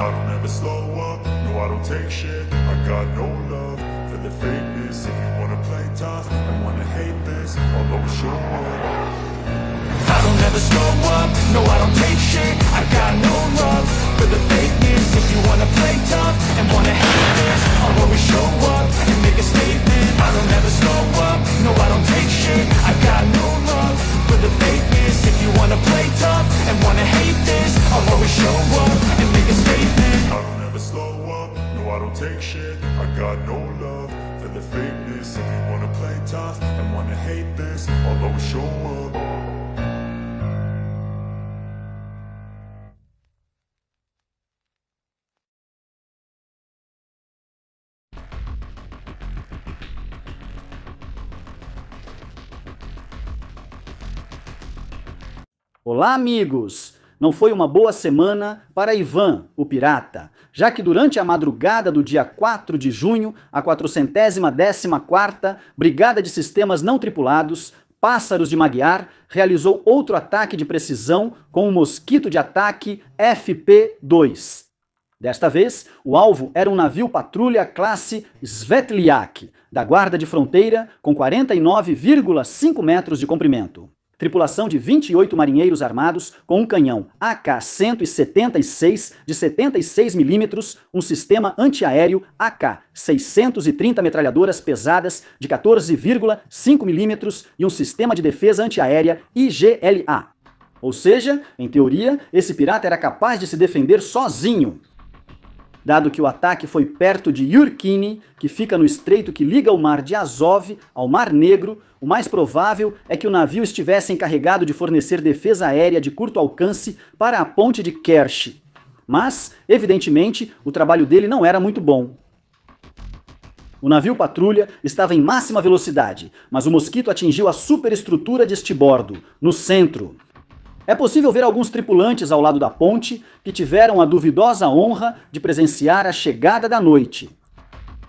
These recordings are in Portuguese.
I don't ever slow up, no I don't take shit. I got no love for the fakeness. If you wanna play tough and wanna hate this, I'll always show up. I don't ever slow up, no I don't take shit. I got no love for the fakeness. If you wanna play tough and wanna hate this, I'll always show up and make a statement. I don't ever slow up, no I don't take shit. I got no love for the fakeness. If you wanna play tough and wanna hate this, I'll always show up and make a statement. I don't ever slow up, no I don't take shit. I got no love for the fakeness. If you wanna play tough and wanna hate this, I'll always show up. Olá, amigos! Não foi uma boa semana para Ivan, o pirata, já que durante a madrugada do dia 4 de junho, a 414ª Brigada de Sistemas Não Tripulados, Pássaros de Magyar, realizou outro ataque de precisão com um mosquito de ataque FP-2. Desta vez, o alvo era um navio patrulha classe Svetliak, da Guarda de Fronteira, com 49,5 metros de comprimento. Tripulação de 28 marinheiros armados com um canhão AK-176 de 76 mm, um sistema antiaéreo AK-630 metralhadoras pesadas de 14,5 mm e um sistema de defesa antiaérea IGLA. Ou seja, em teoria, esse pirata era capaz de se defender sozinho. Dado que o ataque foi perto de Yurkini, que fica no estreito que liga o Mar de Azov ao Mar Negro, o mais provável é que o navio estivesse encarregado de fornecer defesa aérea de curto alcance para a ponte de Kerch. Mas, evidentemente, o trabalho dele não era muito bom. O navio patrulha estava em máxima velocidade, mas o mosquito atingiu a superestrutura de estibordo, no centro. É possível ver alguns tripulantes ao lado da ponte que tiveram a duvidosa honra de presenciar a chegada da noite.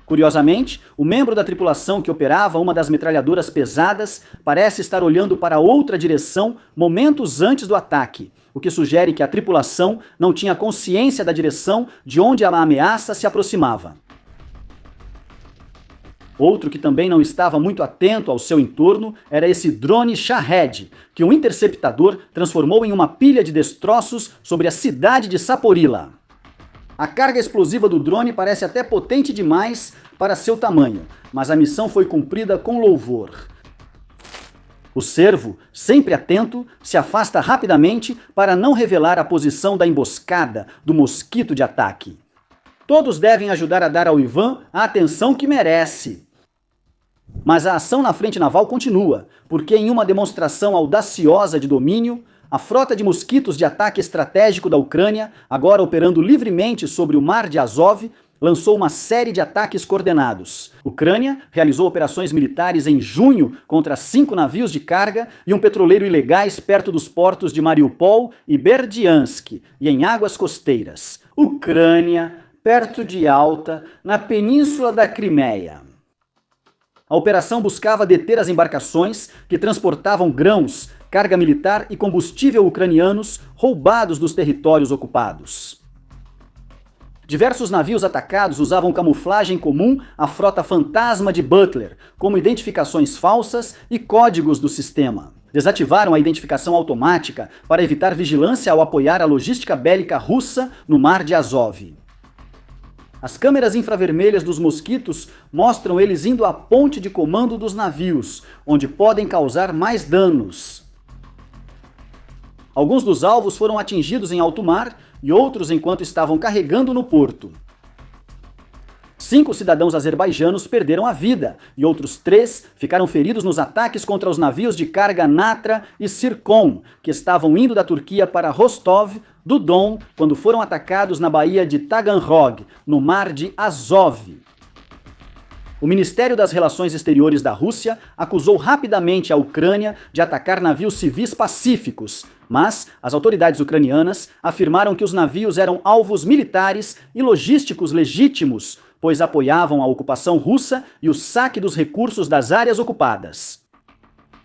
Curiosamente, o membro da tripulação que operava uma das metralhadoras pesadas parece estar olhando para outra direção momentos antes do ataque, o que sugere que a tripulação não tinha consciência da direção de onde a ameaça se aproximava. Outro que também não estava muito atento ao seu entorno era esse drone Shahed, que um interceptador transformou em uma pilha de destroços sobre a cidade de Saporila. A carga explosiva do drone parece até potente demais para seu tamanho, mas a missão foi cumprida com louvor. O servo, sempre atento, se afasta rapidamente para não revelar a posição da emboscada do mosquito de ataque. Todos devem ajudar a dar ao Ivan a atenção que merece. Mas a ação na frente naval continua, porque em uma demonstração audaciosa de domínio, a frota de mosquitos de ataque estratégico da Ucrânia, agora operando livremente sobre o Mar de Azov, lançou uma série de ataques coordenados. Ucrânia realizou operações militares em junho contra 5 navios de carga e um petroleiro ilegais perto dos portos de Mariupol e Berdiansk, e em águas costeiras. Ucrânia, perto de Alta, na península da Crimeia. A operação buscava deter as embarcações que transportavam grãos, carga militar e combustível ucranianos roubados dos territórios ocupados. Diversos navios atacados usavam camuflagem comum à frota fantasma de Butler, como identificações falsas e códigos do sistema. Desativaram a identificação automática para evitar vigilância ao apoiar a logística bélica russa no Mar de Azov. As câmeras infravermelhas dos mosquitos mostram eles indo à ponte de comando dos navios, onde podem causar mais danos. Alguns dos alvos foram atingidos em alto mar e outros enquanto estavam carregando no porto. 5 cidadãos azerbaijanos perderam a vida e outros 3 ficaram feridos nos ataques contra os navios de carga Natra e Sircon, que estavam indo da Turquia para Rostov do Don quando foram atacados na baía de Taganrog, no Mar de Azov. O Ministério das Relações Exteriores da Rússia acusou rapidamente a Ucrânia de atacar navios civis pacíficos, mas as autoridades ucranianas afirmaram que os navios eram alvos militares e logísticos legítimos, pois apoiavam a ocupação russa e o saque dos recursos das áreas ocupadas.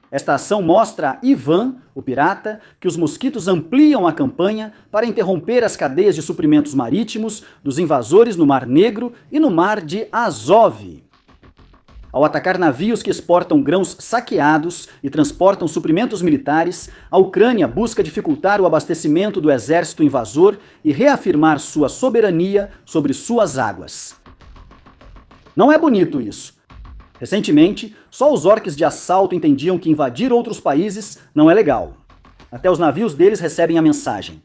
Esta ação mostra a Ivan, o pirata, que os mosquitos ampliam a campanha para interromper as cadeias de suprimentos marítimos dos invasores no Mar Negro e no Mar de Azov. Ao atacar navios que exportam grãos saqueados e transportam suprimentos militares, a Ucrânia busca dificultar o abastecimento do exército invasor e reafirmar sua soberania sobre suas águas. Não é bonito isso. Recentemente, só os orques de assalto entendiam que invadir outros países não é legal. Até os navios deles recebem a mensagem.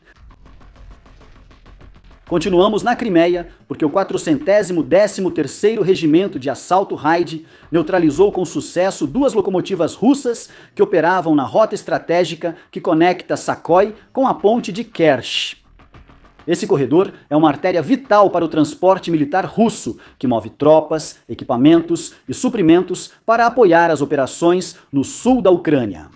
Continuamos na Crimeia, porque o 413º Regimento de Assalto Raid neutralizou com sucesso 2 locomotivas russas que operavam na rota estratégica que conecta Sakhoi com a ponte de Kerch. Esse corredor é uma artéria vital para o transporte militar russo, que move tropas, equipamentos e suprimentos para apoiar as operações no sul da Ucrânia.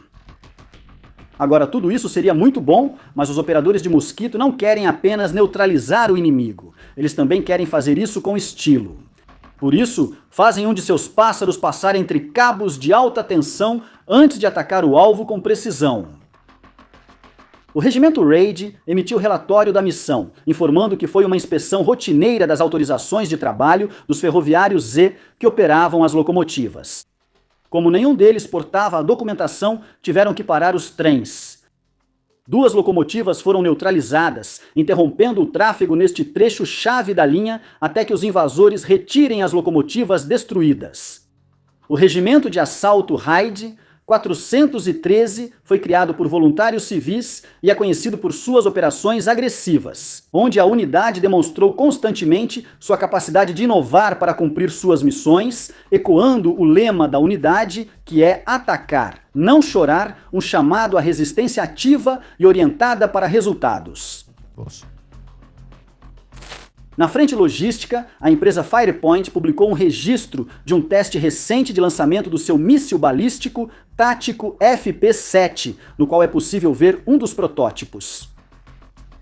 Agora, tudo isso seria muito bom, mas os operadores de mosquito não querem apenas neutralizar o inimigo. Eles também querem fazer isso com estilo. Por isso, fazem um de seus pássaros passar entre cabos de alta tensão antes de atacar o alvo com precisão. O Regimento Raid emitiu relatório da missão, informando que foi uma inspeção rotineira das autorizações de trabalho dos ferroviários Z que operavam as locomotivas. Como nenhum deles portava a documentação, tiveram que parar os trens. 2 locomotivas foram neutralizadas, interrompendo o tráfego neste trecho-chave da linha até que os invasores retirem as locomotivas destruídas. O Regimento de Assalto Raid 413 foi criado por voluntários civis e é conhecido por suas operações agressivas, onde a unidade demonstrou constantemente sua capacidade de inovar para cumprir suas missões, ecoando o lema da unidade, que é atacar, não chorar, um chamado à resistência ativa e orientada para resultados. Na frente logística, a empresa Firepoint publicou um registro de um teste recente de lançamento do seu míssil balístico tático FP-7, no qual é possível ver um dos protótipos.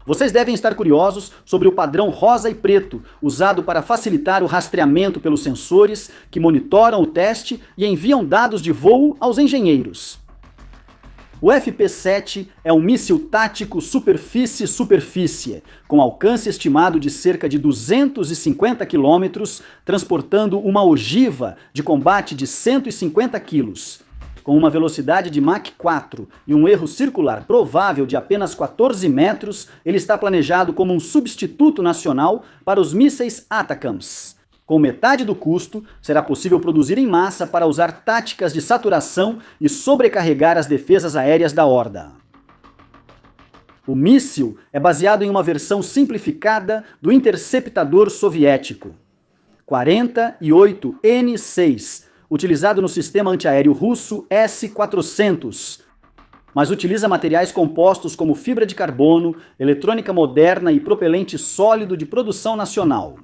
Vocês devem estar curiosos sobre o padrão rosa e preto, usado para facilitar o rastreamento pelos sensores que monitoram o teste e enviam dados de voo aos engenheiros. O FP-7 é um míssil tático superfície-superfície, com alcance estimado de cerca de 250 km, transportando uma ogiva de combate de 150 kg. Com uma velocidade de Mach 4 e um erro circular provável de apenas 14 metros, ele está planejado como um substituto nacional para os mísseis ATACMS. Com metade do custo, será possível produzir em massa para usar táticas de saturação e sobrecarregar as defesas aéreas da Horda. O míssil é baseado em uma versão simplificada do interceptador soviético 48N6, utilizado no sistema antiaéreo russo S-400, mas utiliza materiais compostos como fibra de carbono, eletrônica moderna e propelente sólido de produção nacional.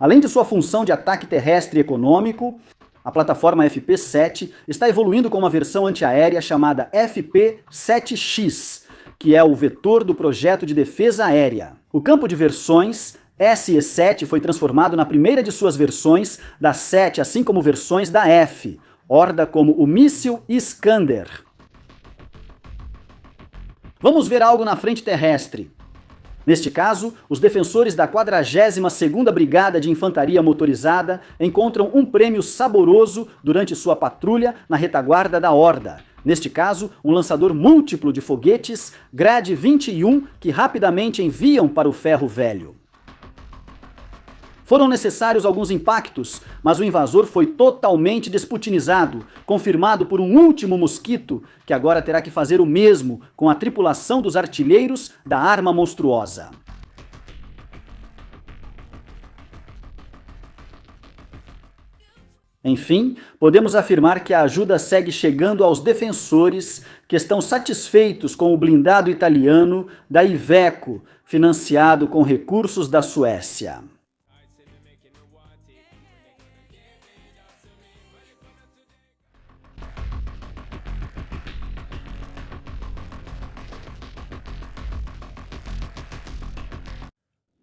Além de sua função de ataque terrestre econômico, a plataforma FP-7 está evoluindo com uma versão antiaérea chamada FP-7X, que é o vetor do projeto de defesa aérea. O campo de versões SE-7 foi transformado na primeira de suas versões da 7, assim como versões da F, Horda como o míssil Iskander. Vamos ver algo na frente terrestre. Neste caso, os defensores da 42ª Brigada de Infantaria Motorizada encontram um prêmio saboroso durante sua patrulha na retaguarda da Horda. Neste caso, um lançador múltiplo de foguetes Grad 21 que rapidamente enviam para o ferro velho. Foram necessários alguns impactos, mas o invasor foi totalmente desputinizado, confirmado por um último mosquito, que agora terá que fazer o mesmo com a tripulação dos artilheiros da arma monstruosa. Enfim, podemos afirmar que a ajuda segue chegando aos defensores que estão satisfeitos com o blindado italiano da Iveco, financiado com recursos da Suécia.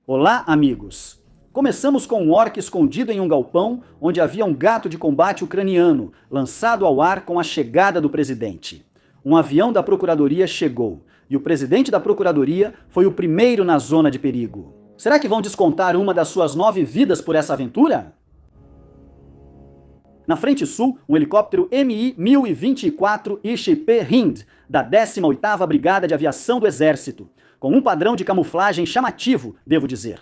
Olá, amigos! Começamos com um orc escondido em um galpão, onde havia um gato de combate ucraniano, lançado ao ar com a chegada do presidente. Um avião da procuradoria chegou, e o presidente da procuradoria foi o primeiro na zona de perigo. Será que vão descontar uma das suas 9 vidas por essa aventura? Na frente sul, um helicóptero Mi-1024 ISHP Hind, da 18ª Brigada de Aviação do Exército, com um padrão de camuflagem chamativo, devo dizer.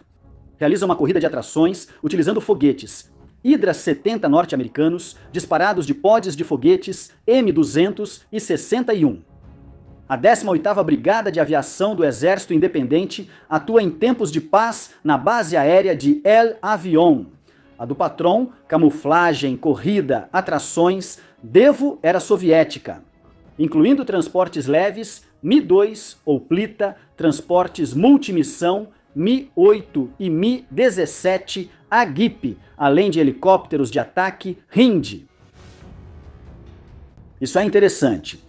Realiza uma corrida de atrações utilizando foguetes Hydra 70 norte-americanos, disparados de pods de foguetes M200 e 61. A 18ª Brigada de Aviação do Exército Independente atua em tempos de paz na base aérea de El Avion. A do patrão, camuflagem, corrida, atrações, devo era soviética, incluindo transportes leves, Mi-2 ou Plita, transportes multimissão, Mi-8 e Mi-17 Agip, além de helicópteros de ataque Hind. Isso é interessante.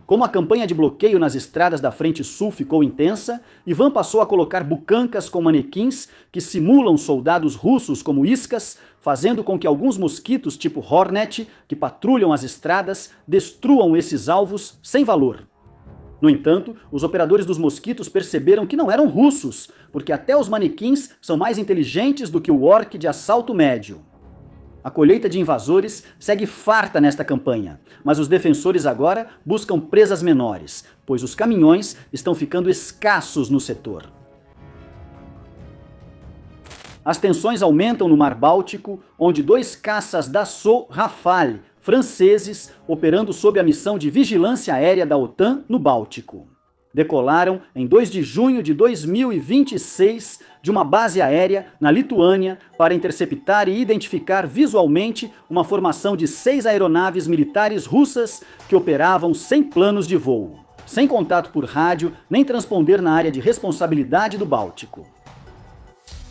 Como a campanha de bloqueio nas estradas da Frente Sul ficou intensa, Ivan passou a colocar bucancas com manequins que simulam soldados russos como iscas, fazendo com que alguns mosquitos tipo Hornet, que patrulham as estradas, destruam esses alvos sem valor. No entanto, os operadores dos mosquitos perceberam que não eram russos, porque até os manequins são mais inteligentes do que o orc de assalto médio. A colheita de invasores segue farta nesta campanha, mas os defensores agora buscam presas menores, pois os caminhões estão ficando escassos no setor. As tensões aumentam no Mar Báltico, onde 2 caças Dassault Rafale franceses, operando sob a missão de vigilância aérea da OTAN no Báltico, decolaram em 2 de junho de 2026 de uma base aérea na Lituânia para interceptar e identificar visualmente uma formação de 6 aeronaves militares russas que operavam sem planos de voo, sem contato por rádio nem transponder na área de responsabilidade do Báltico.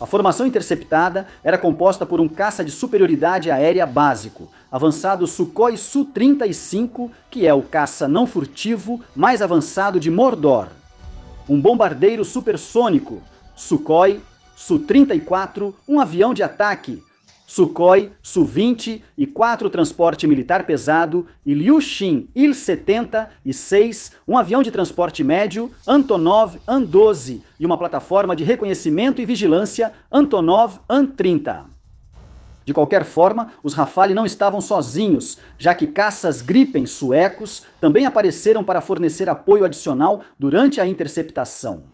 A formação interceptada era composta por um caça de superioridade aérea básico, avançado Sukhoi Su-35, que é o caça não furtivo mais avançado de Mordor. Um bombardeiro supersônico, Sukhoi Su-34, um avião de ataque, Sukhoi Su-20 e 4 transporte militar pesado, e Ilyushin Il-70 e 6, um avião de transporte médio, Antonov An-12 e uma plataforma de reconhecimento e vigilância, Antonov An-30. De qualquer forma, os Rafale não estavam sozinhos, já que caças Gripen suecos também apareceram para fornecer apoio adicional durante a interceptação.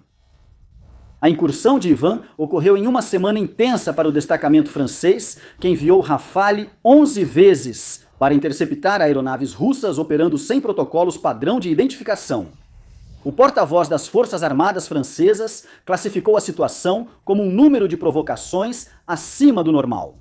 A incursão de Ivan ocorreu em uma semana intensa para o destacamento francês, que enviou Rafale 11 vezes para interceptar aeronaves russas operando sem protocolos padrão de identificação. O porta-voz das Forças Armadas francesas classificou a situação como um número de provocações acima do normal.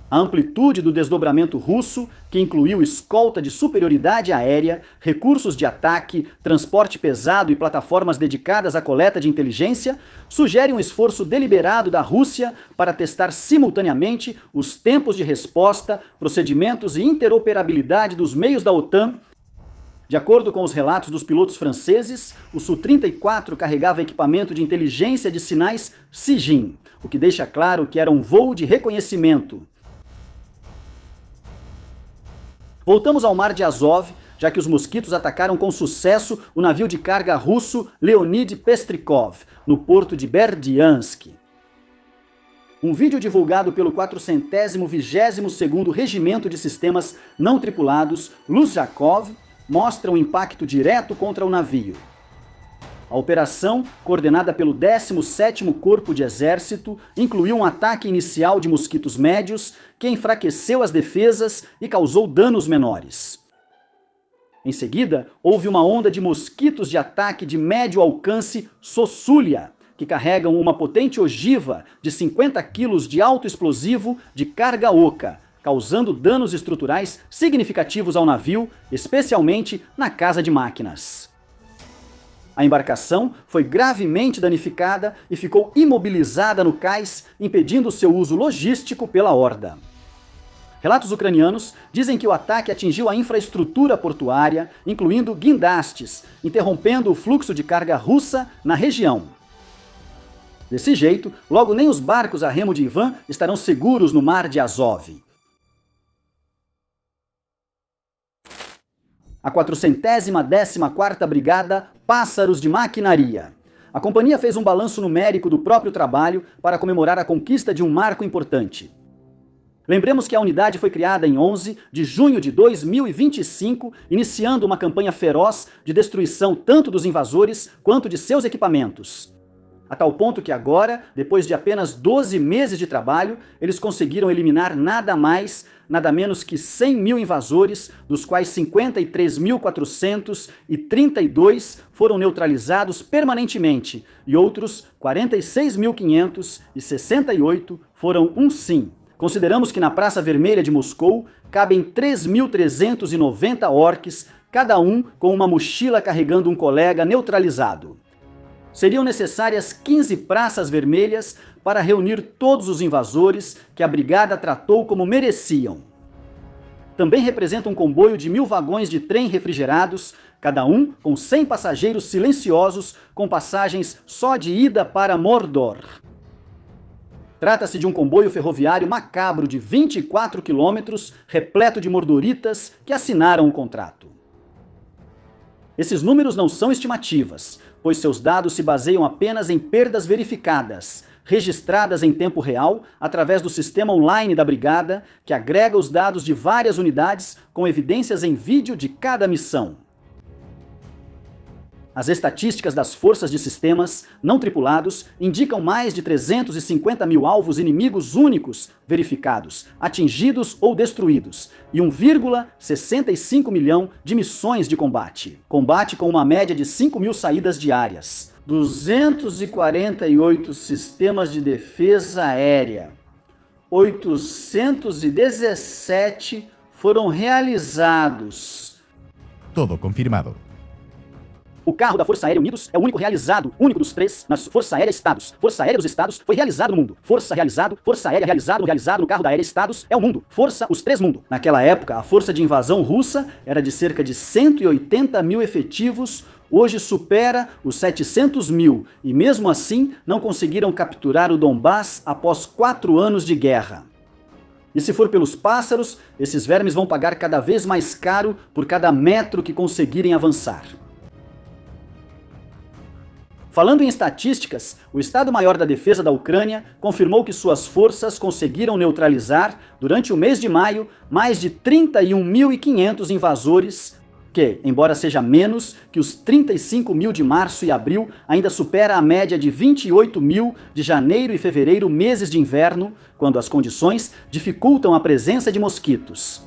A amplitude do desdobramento russo, que incluiu escolta de superioridade aérea, recursos de ataque, transporte pesado e plataformas dedicadas à coleta de inteligência, sugere um esforço deliberado da Rússia para testar simultaneamente os tempos de resposta, procedimentos e interoperabilidade dos meios da OTAN. De acordo com os relatos dos pilotos franceses, o Su-34 carregava equipamento de inteligência de sinais SIGINT, o que deixa claro que era um voo de reconhecimento. Voltamos ao Mar de Azov, já que os mosquitos atacaram com sucesso o navio de carga russo Leonid Pestrikov, no porto de Berdyansk. Um vídeo divulgado pelo 422º Regimento de Sistemas Não Tripulados, Luzjakov, mostra um impacto direto contra o navio. A operação, coordenada pelo 17º Corpo de Exército, incluiu um ataque inicial de mosquitos médios que enfraqueceu as defesas e causou danos menores. Em seguida, houve uma onda de mosquitos de ataque de médio alcance Sossulia, que carregam uma potente ogiva de 50 kg de alto explosivo de carga oca, causando danos estruturais significativos ao navio, especialmente na casa de máquinas. A embarcação foi gravemente danificada e ficou imobilizada no cais, impedindo seu uso logístico pela horda. Relatos ucranianos dizem que o ataque atingiu a infraestrutura portuária, incluindo guindastes, interrompendo o fluxo de carga russa na região. Desse jeito, logo nem os barcos a remo de Ivan estarão seguros no mar de Azov. A 414ª Brigada Pássaros de Maquinaria. A companhia fez um balanço numérico do próprio trabalho para comemorar a conquista de um marco importante. Lembremos que a unidade foi criada em 11 de junho de 2025, iniciando uma campanha feroz de destruição tanto dos invasores quanto de seus equipamentos. A tal ponto que agora, depois de apenas 12 meses de trabalho, eles conseguiram eliminar nada mais, nada menos que 100 mil invasores, dos quais 53.432 foram neutralizados permanentemente e outros 46.568 foram um sim. Consideramos que na Praça Vermelha de Moscou cabem 3.390 orques, cada um com uma mochila carregando um colega neutralizado. Seriam necessárias 15 praças vermelhas para reunir todos os invasores que a brigada tratou como mereciam. Também representa um comboio de 1.000 vagões de trem refrigerados, cada um com 100 passageiros silenciosos com passagens só de ida para Mordor. Trata-se de um comboio ferroviário macabro de 24 quilômetros, repleto de mordoritas que assinaram o contrato. Esses números não são estimativas, pois seus dados se baseiam apenas em perdas verificadas, registradas em tempo real através do sistema online da brigada, que agrega os dados de várias unidades com evidências em vídeo de cada missão. As estatísticas das forças de sistemas não tripulados indicam mais de 350 mil alvos inimigos únicos verificados, atingidos ou destruídos, e 1,65 milhão de missões de combate. Combate com uma média de 5 mil saídas diárias. 248 sistemas de defesa aérea. 817 foram realizados. Todo confirmado. O carro da Força Aérea Unidos é o único realizado, único dos três, nas Força Aérea Estados. Força Aérea dos Estados foi realizado no mundo. Força realizado, Força Aérea realizado no carro da Aérea Estados é o mundo. Força, os três mundo. Naquela época, a força de invasão russa era de cerca de 180 mil efetivos, hoje supera os 700 mil, e mesmo assim não conseguiram capturar o Donbass após 4 anos de guerra. E se for pelos pássaros, esses vermes vão pagar cada vez mais caro por cada metro que conseguirem avançar. Falando em estatísticas, o Estado-Maior da Defesa da Ucrânia confirmou que suas forças conseguiram neutralizar, durante o mês de maio, mais de 31.500 invasores, que, embora seja menos que os 35 mil de março e abril, ainda supera a média de 28 mil de janeiro e fevereiro, meses de inverno, quando as condições dificultam a presença de mosquitos.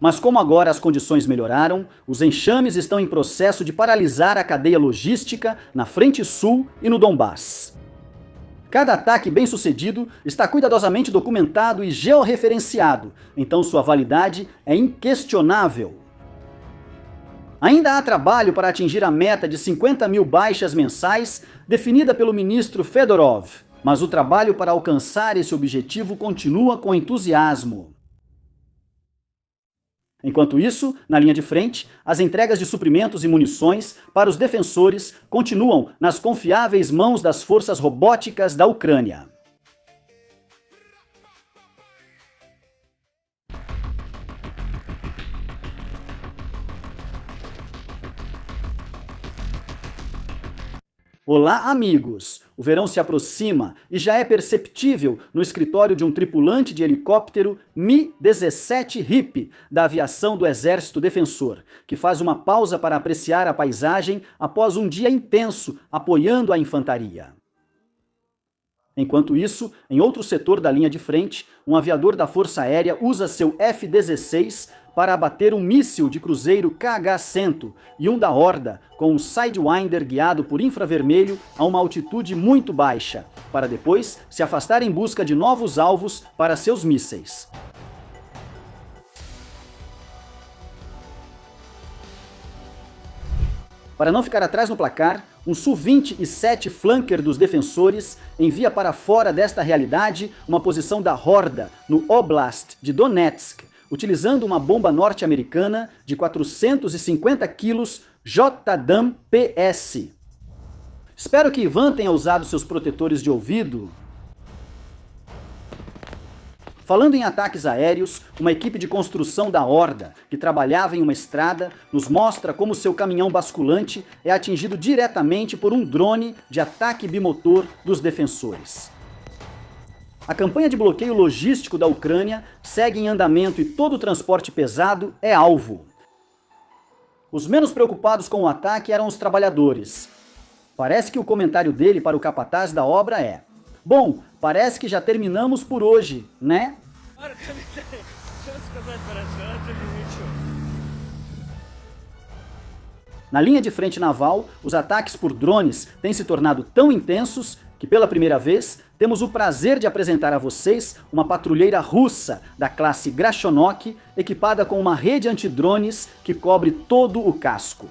Mas como agora as condições melhoraram, os enxames estão em processo de paralisar a cadeia logística na frente sul e no Donbass. Cada ataque bem-sucedido está cuidadosamente documentado e georreferenciado, então sua validade é inquestionável. Ainda há trabalho para atingir a meta de 50 mil baixas mensais definida pelo ministro Fedorov, mas o trabalho para alcançar esse objetivo continua com entusiasmo. Enquanto isso, na linha de frente, as entregas de suprimentos e munições para os defensores continuam nas confiáveis mãos das forças robóticas da Ucrânia. Olá, amigos! O verão se aproxima e já é perceptível no escritório de um tripulante de helicóptero Mi-17 Hippie da aviação do Exército Defensor, que faz uma pausa para apreciar a paisagem após um dia intenso apoiando a infantaria. Enquanto isso, em outro setor da linha de frente, um aviador da Força Aérea usa seu F-16 para abater um míssil de cruzeiro KH-100 e um da Horda, com um Sidewinder guiado por infravermelho a uma altitude muito baixa, para depois se afastar em busca de novos alvos para seus mísseis. Para não ficar atrás no placar, um Su-27 Flanker dos defensores envia para fora desta realidade uma posição da Horda no Oblast de Donetsk, utilizando uma bomba norte-americana de 450 quilos JDAM-PS. Espero que Ivan tenha usado seus protetores de ouvido. Falando em ataques aéreos, uma equipe de construção da Horda, que trabalhava em uma estrada, nos mostra como seu caminhão basculante é atingido diretamente por um drone de ataque bimotor dos defensores. A campanha de bloqueio logístico da Ucrânia segue em andamento e todo o transporte pesado é alvo. Os menos preocupados com o ataque eram os trabalhadores. Parece que o comentário dele para o capataz da obra é: bom, parece que já terminamos por hoje, né? Na linha de frente naval, os ataques por drones têm se tornado tão intensos que, pela primeira vez, temos o prazer de apresentar a vocês uma patrulheira russa da classe Grashonok, equipada com uma rede antidrones que cobre todo o casco.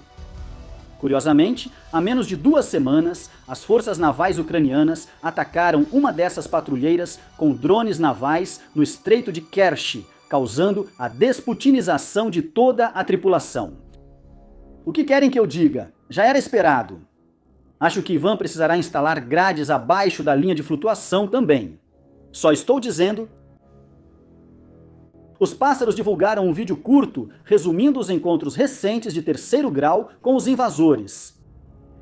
Curiosamente, há menos de 2 semanas, as forças navais ucranianas atacaram uma dessas patrulheiras com drones navais no Estreito de Kerch, causando a desputinização de toda a tripulação. O que querem que eu diga? Já era esperado. Acho que Ivan precisará instalar grades abaixo da linha de flutuação também. Só estou dizendo. Os pássaros divulgaram um vídeo curto resumindo os encontros recentes de 3º grau com os invasores.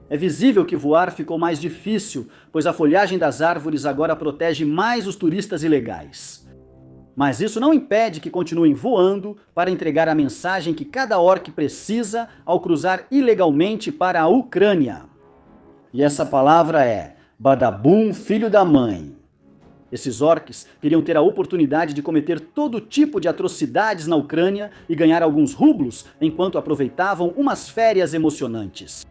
É visível que voar ficou mais difícil, pois a folhagem das árvores agora protege mais os turistas ilegais. Mas isso não impede que continuem voando para entregar a mensagem que cada orc precisa ao cruzar ilegalmente para a Ucrânia. E essa palavra é Badabum, filho da mãe. Esses orcs queriam ter a oportunidade de cometer todo tipo de atrocidades na Ucrânia e ganhar alguns rublos enquanto aproveitavam umas férias emocionantes.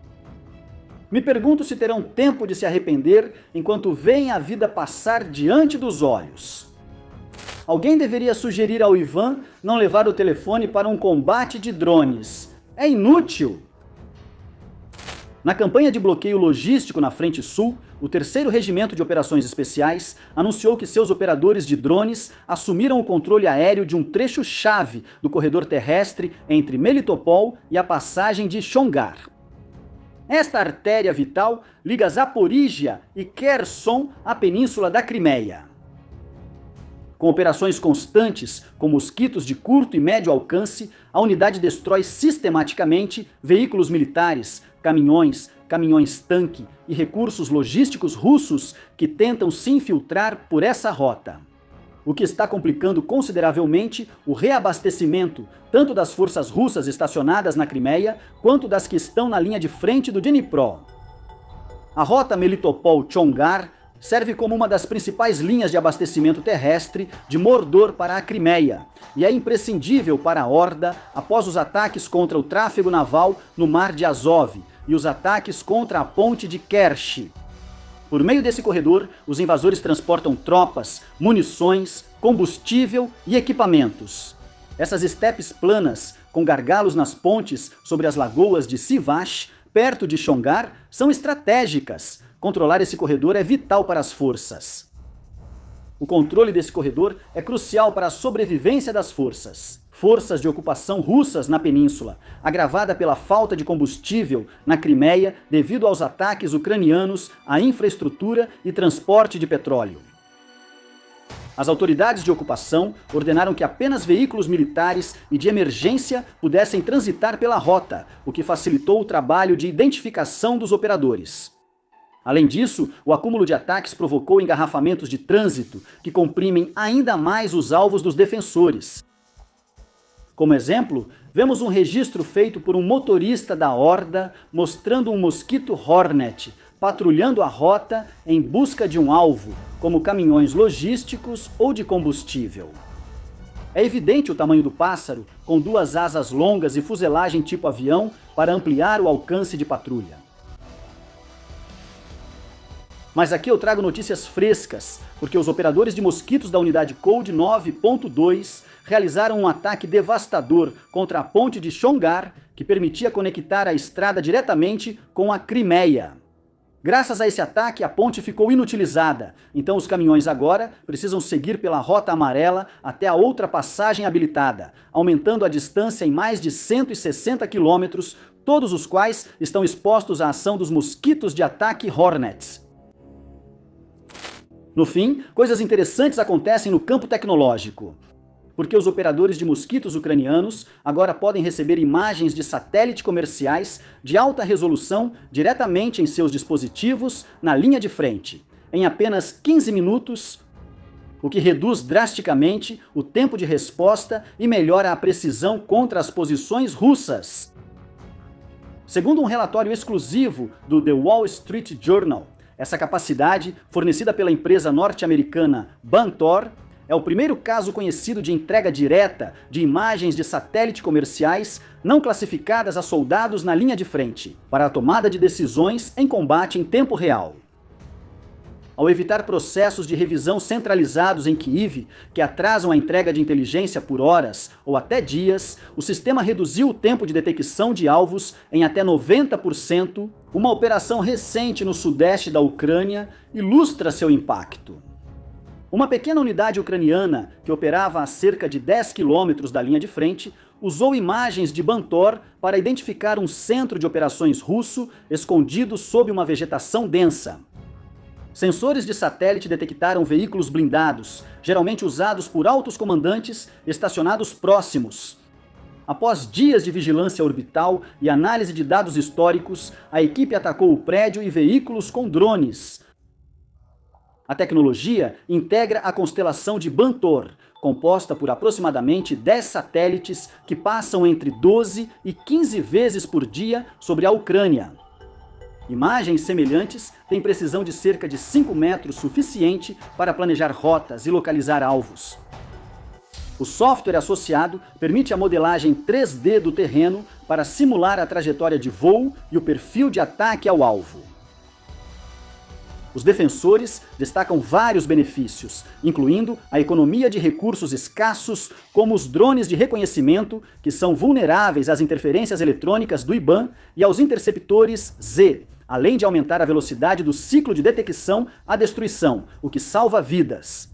Me pergunto se terão tempo de se arrepender enquanto veem a vida passar diante dos olhos. Alguém deveria sugerir ao Ivan não levar o telefone para um combate de drones. É inútil! Na campanha de bloqueio logístico na Frente Sul, o 3º Regimento de Operações Especiais anunciou que seus operadores de drones assumiram o controle aéreo de um trecho-chave do corredor terrestre entre Melitopol e a passagem de Chongar. Esta artéria vital liga Zaporígia e Kherson à península da Crimeia. Com operações constantes, com mosquitos de curto e médio alcance, a unidade destrói sistematicamente veículos militares, caminhões-tanque e recursos logísticos russos que tentam se infiltrar por essa rota. O que está complicando consideravelmente o reabastecimento tanto das forças russas estacionadas na Crimeia quanto das que estão na linha de frente do Dnipro. A rota Melitopol-Chongar serve como uma das principais linhas de abastecimento terrestre de Mordor para a Crimeia e é imprescindível para a Horda após os ataques contra o tráfego naval no Mar de Azov e os ataques contra a ponte de Kerch. Por meio desse corredor, os invasores transportam tropas, munições, combustível e equipamentos. Essas estepes planas, com gargalos nas pontes sobre as lagoas de Sivash, perto de Chongar, são estratégicas. Controlar esse corredor é vital para as forças. O controle desse corredor é crucial para a sobrevivência das forças. Forças de ocupação russas na península, agravada pela falta de combustível na Crimeia devido aos ataques ucranianos à infraestrutura e transporte de petróleo. As autoridades de ocupação ordenaram que apenas veículos militares e de emergência pudessem transitar pela rota, o que facilitou o trabalho de identificação dos operadores. Além disso, o acúmulo de ataques provocou engarrafamentos de trânsito que comprimem ainda mais os alvos dos defensores. Como exemplo, vemos um registro feito por um motorista da Horda mostrando um mosquito Hornet patrulhando a rota em busca de um alvo, como caminhões logísticos ou de combustível. É evidente o tamanho do pássaro, com 2 asas longas e fuselagem tipo avião para ampliar o alcance de patrulha. Mas aqui eu trago notícias frescas, porque os operadores de mosquitos da unidade Code 9.2 realizaram um ataque devastador contra a ponte de Chongar, que permitia conectar a estrada diretamente com a Crimeia. Graças a esse ataque, a ponte ficou inutilizada, então os caminhões agora precisam seguir pela rota amarela até a outra passagem habilitada, aumentando a distância em mais de 160 quilômetros, todos os quais estão expostos à ação dos mosquitos de ataque Hornets. No fim, coisas interessantes acontecem no campo tecnológico, porque os operadores de mosquitos ucranianos agora podem receber imagens de satélite comerciais de alta resolução diretamente em seus dispositivos na linha de frente, em apenas 15 minutos, o que reduz drasticamente o tempo de resposta e melhora a precisão contra as posições russas. Segundo um relatório exclusivo do The Wall Street Journal, essa capacidade, fornecida pela empresa norte-americana Bantor, é o primeiro caso conhecido de entrega direta de imagens de satélite comerciais não classificadas a soldados na linha de frente, para a tomada de decisões em combate em tempo real. Ao evitar processos de revisão centralizados em Kyiv, que atrasam a entrega de inteligência por horas ou até dias, o sistema reduziu o tempo de detecção de alvos em até 90%. Uma operação recente no sudeste da Ucrânia ilustra seu impacto. Uma pequena unidade ucraniana, que operava a cerca de 10 quilômetros da linha de frente, usou imagens de Bantor para identificar um centro de operações russo escondido sob uma vegetação densa. Sensores de satélite detectaram veículos blindados, geralmente usados por altos comandantes, estacionados próximos. Após dias de vigilância orbital e análise de dados históricos, a equipe atacou o prédio e veículos com drones. A tecnologia integra a constelação de Bantor, composta por aproximadamente 10 satélites que passam entre 12 e 15 vezes por dia sobre a Ucrânia. Imagens semelhantes têm precisão de cerca de 5 metros, suficiente para planejar rotas e localizar alvos. O software associado permite a modelagem 3D do terreno para simular a trajetória de voo e o perfil de ataque ao alvo. Os defensores destacam vários benefícios, incluindo a economia de recursos escassos, como os drones de reconhecimento, que são vulneráveis às interferências eletrônicas do IBAN e aos interceptores Z, além de aumentar a velocidade do ciclo de detecção à destruição, o que salva vidas.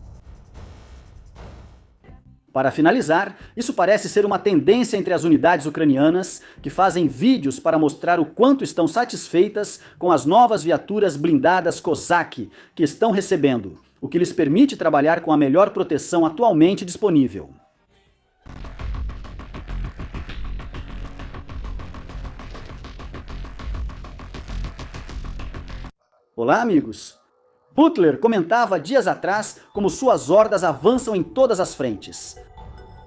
Para finalizar, isso parece ser uma tendência entre as unidades ucranianas, que fazem vídeos para mostrar o quanto estão satisfeitas com as novas viaturas blindadas Cossack que estão recebendo, o que lhes permite trabalhar com a melhor proteção atualmente disponível. Olá, amigos! Butler comentava dias atrás como suas hordas avançam em todas as frentes.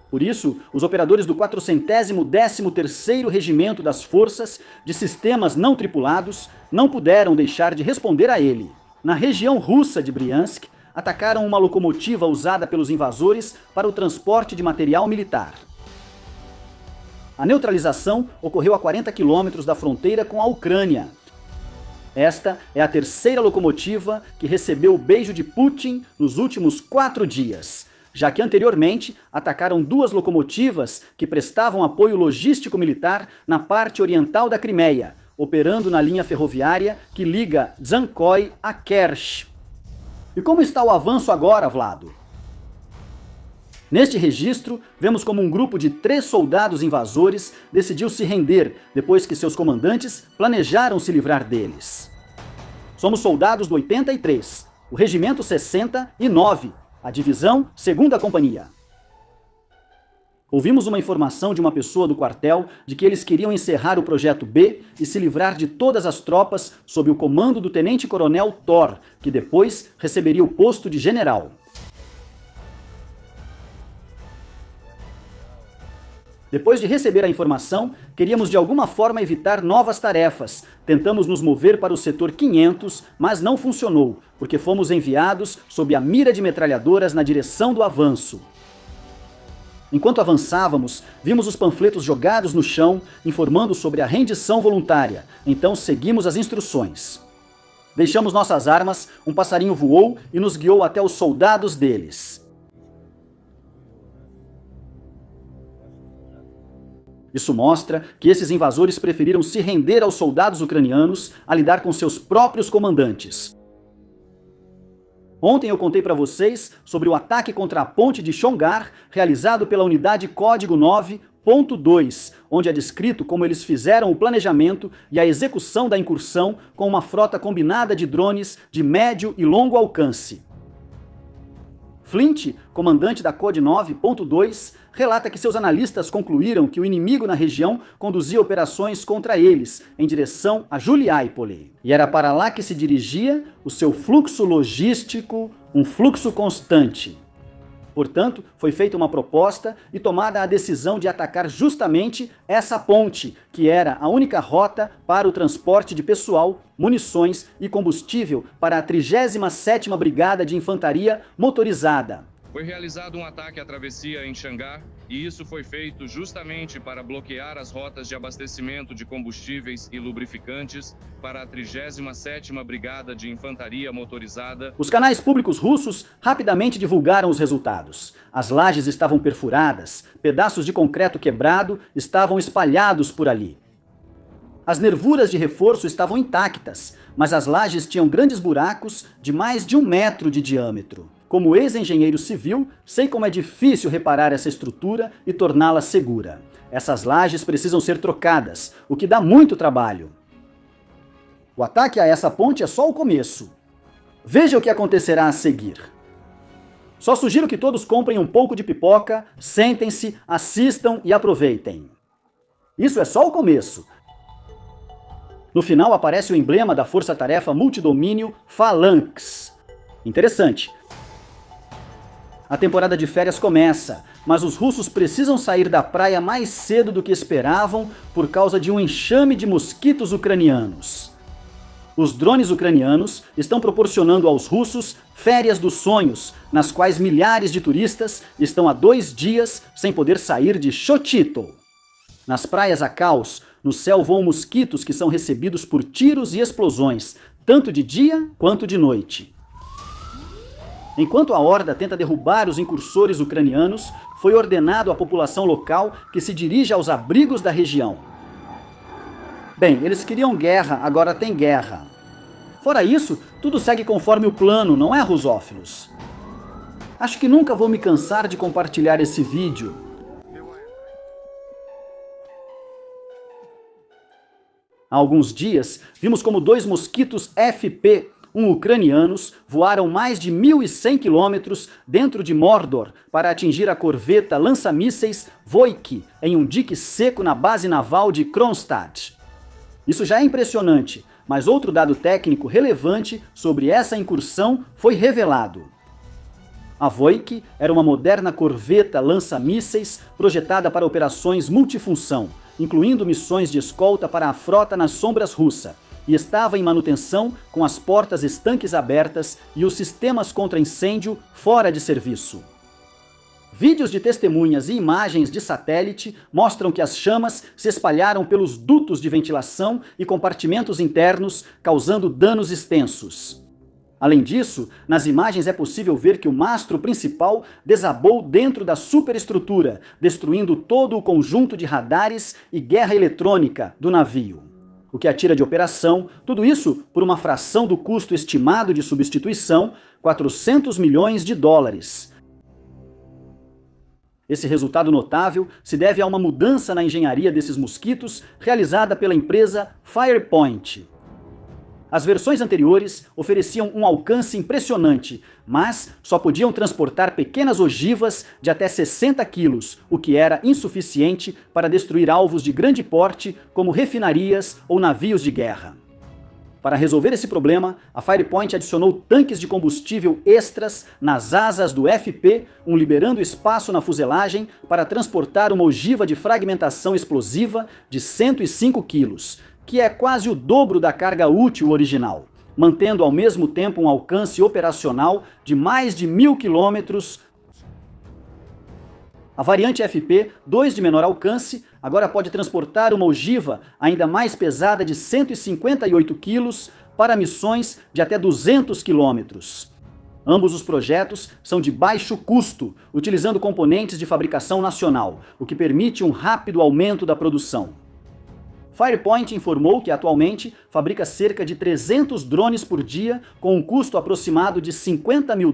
Por isso, os operadores do 413º Regimento das Forças de Sistemas Não Tripulados não puderam deixar de responder a ele. Na região russa de Briansk, atacaram uma locomotiva usada pelos invasores para o transporte de material militar. A neutralização ocorreu a 40 quilômetros da fronteira com a Ucrânia. Esta é a terceira locomotiva que recebeu o beijo de Putin nos últimos 4 dias, já que anteriormente atacaram 2 locomotivas que prestavam apoio logístico-militar na parte oriental da Crimeia, operando na linha ferroviária que liga Dzhankoi a Kerch. E como está o avanço agora, Vlado? Neste registro, vemos como um grupo de 3 soldados invasores decidiu se render depois que seus comandantes planejaram se livrar deles. Somos soldados do 83, o Regimento 69, a Divisão 2ª Companhia. Ouvimos uma informação de uma pessoa do quartel de que eles queriam encerrar o Projeto B e se livrar de todas as tropas sob o comando do Tenente-Coronel Thor, que depois receberia o posto de general. Depois de receber a informação, queríamos de alguma forma evitar novas tarefas. Tentamos nos mover para o setor 500, mas não funcionou, porque fomos enviados sob a mira de metralhadoras na direção do avanço. Enquanto avançávamos, vimos os panfletos jogados no chão, informando sobre a rendição voluntária, então seguimos as instruções. Deixamos nossas armas, um passarinho voou e nos guiou até os soldados deles. Isso mostra que esses invasores preferiram se render aos soldados ucranianos a lidar com seus próprios comandantes. Ontem eu contei para vocês sobre o ataque contra a ponte de Chongar, realizado pela unidade Código 9 9.2, onde é descrito como eles fizeram o planejamento e a execução da incursão com uma frota combinada de drones de médio e longo alcance. Flint, comandante da COD 9.2, relata que seus analistas concluíram que o inimigo na região conduzia operações contra eles, em direção a Juliápole. E era para lá que se dirigia o seu fluxo logístico, um fluxo constante. Portanto, foi feita uma proposta e tomada a decisão de atacar justamente essa ponte, que era a única rota para o transporte de pessoal, munições e combustível para a 37ª Brigada de Infantaria Motorizada. Foi realizado um ataque à travessia em Xangar, e isso foi feito justamente para bloquear as rotas de abastecimento de combustíveis e lubrificantes para a 37ª Brigada de Infantaria Motorizada. Os canais públicos russos rapidamente divulgaram os resultados. As lajes estavam perfuradas, pedaços de concreto quebrado estavam espalhados por ali. As nervuras de reforço estavam intactas, mas as lajes tinham grandes buracos de mais de 1 metro de diâmetro. Como ex-engenheiro civil, sei como é difícil reparar essa estrutura e torná-la segura. Essas lajes precisam ser trocadas, o que dá muito trabalho. O ataque a essa ponte é só o começo. Veja o que acontecerá a seguir. Só sugiro que todos comprem um pouco de pipoca, sentem-se, assistam e aproveitem. Isso é só o começo. No final aparece o emblema da força-tarefa multidomínio Phalanx. Interessante. A temporada de férias começa, mas os russos precisam sair da praia mais cedo do que esperavam por causa de um enxame de mosquitos ucranianos. Os drones ucranianos estão proporcionando aos russos férias dos sonhos, nas quais milhares de turistas estão há 2 dias sem poder sair de Shotito. Nas praias há caos, no céu voam mosquitos que são recebidos por tiros e explosões, tanto de dia quanto de noite. Enquanto a horda tenta derrubar os incursores ucranianos, foi ordenado à população local que se dirija aos abrigos da região. Bem, eles queriam guerra, agora tem guerra. Fora isso, tudo segue conforme o plano, não é, rusófilos? Acho que nunca vou me cansar de compartilhar esse vídeo. Há alguns dias, vimos como 2 mosquitos FP-1 ucranianos voaram mais de 1.100 quilômetros dentro de Mordor para atingir a corveta lança-mísseis Voiki em um dique seco na base naval de Kronstadt. Isso já é impressionante, mas outro dado técnico relevante sobre essa incursão foi revelado. A Voiki era uma moderna corveta lança-mísseis projetada para operações multifunção, incluindo missões de escolta para a frota nas sombras russa, e estava em manutenção com as portas estanques abertas e os sistemas contra incêndio fora de serviço. Vídeos de testemunhas e imagens de satélite mostram que as chamas se espalharam pelos dutos de ventilação e compartimentos internos, causando danos extensos. Além disso, nas imagens é possível ver que o mastro principal desabou dentro da superestrutura, destruindo todo o conjunto de radares e guerra eletrônica do navio. O que atira de operação, tudo isso por uma fração do custo estimado de substituição, $400 milhões. Esse resultado notável se deve a uma mudança na engenharia desses mosquitos realizada pela empresa Firepoint. As versões anteriores ofereciam um alcance impressionante, mas só podiam transportar pequenas ogivas de até 60 quilos, o que era insuficiente para destruir alvos de grande porte como refinarias ou navios de guerra. Para resolver esse problema, a Firepoint adicionou tanques de combustível extras nas asas do FP-1, liberando espaço na fuselagem para transportar uma ogiva de fragmentação explosiva de 105 quilos, que é quase o dobro da carga útil original, mantendo ao mesmo tempo um alcance operacional de mais de 1.000 quilômetros. A variante FP, 2 de menor alcance, agora pode transportar uma ogiva ainda mais pesada de 158 quilos para missões de até 200 quilômetros. Ambos os projetos são de baixo custo, utilizando componentes de fabricação nacional, o que permite um rápido aumento da produção. Firepoint informou que atualmente fabrica cerca de 300 drones por dia com um custo aproximado de $50 mil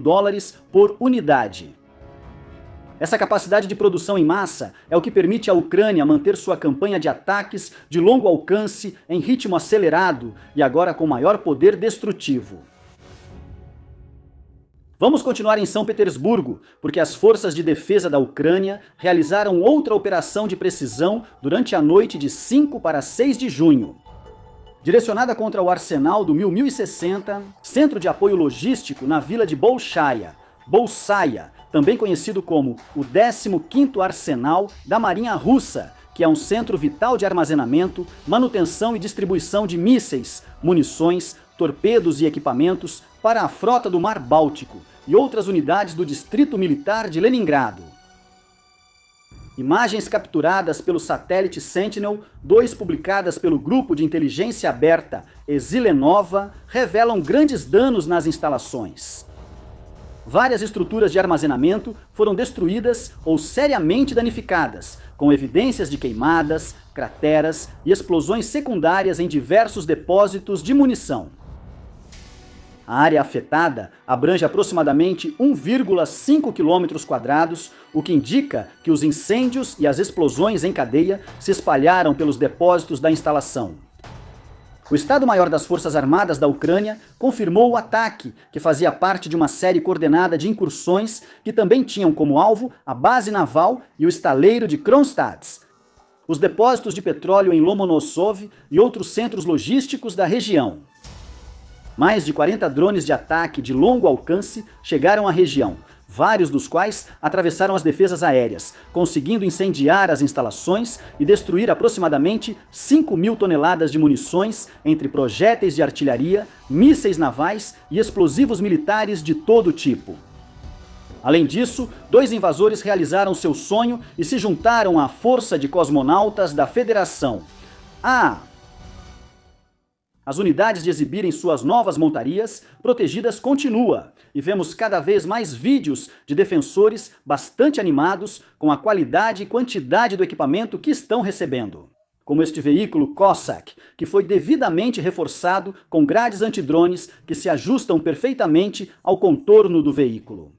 por unidade. Essa capacidade de produção em massa é o que permite à Ucrânia manter sua campanha de ataques de longo alcance em ritmo acelerado e agora com maior poder destrutivo. Vamos continuar em São Petersburgo, porque as forças de defesa da Ucrânia realizaram outra operação de precisão durante a noite de 5 para 6 de junho. Direcionada contra o arsenal do 1060, centro de apoio logístico na vila de Bolshaya, também conhecido como o 15º Arsenal da Marinha Russa, que é um centro vital de armazenamento, manutenção e distribuição de mísseis, munições, torpedos e equipamentos para a frota do Mar Báltico e outras unidades do Distrito Militar de Leningrado. Imagens capturadas pelo satélite Sentinel-2 publicadas pelo grupo de inteligência aberta Exilenova revelam grandes danos nas instalações. Várias estruturas de armazenamento foram destruídas ou seriamente danificadas, com evidências de queimadas, crateras e explosões secundárias em diversos depósitos de munição. A área afetada abrange aproximadamente 1,5 km², o que indica que os incêndios e as explosões em cadeia se espalharam pelos depósitos da instalação. O Estado-Maior das Forças Armadas da Ucrânia confirmou o ataque, que fazia parte de uma série coordenada de incursões que também tinham como alvo a base naval e o estaleiro de Kronstadt, os depósitos de petróleo em Lomonosov e outros centros logísticos da região. Mais de 40 drones de ataque de longo alcance chegaram à região, vários dos quais atravessaram as defesas aéreas, conseguindo incendiar as instalações e destruir aproximadamente 5.000 toneladas de munições entre projéteis de artilharia, mísseis navais e explosivos militares de todo tipo. Além disso, 2 invasores realizaram seu sonho e se juntaram à força de cosmonautas da Federação. As unidades de exibirem suas novas montarias protegidas continua, e vemos cada vez mais vídeos de defensores bastante animados com a qualidade e quantidade do equipamento que estão recebendo. Como este veículo Cossack, que foi devidamente reforçado com grades antidrones que se ajustam perfeitamente ao contorno do veículo.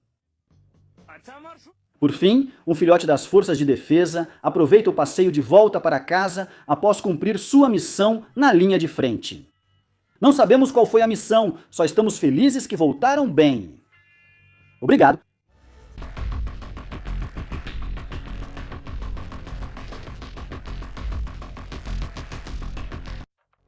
Por fim, um filhote das forças de defesa aproveita o passeio de volta para casa após cumprir sua missão na linha de frente. Não sabemos qual foi a missão, só estamos felizes que voltaram bem. Obrigado.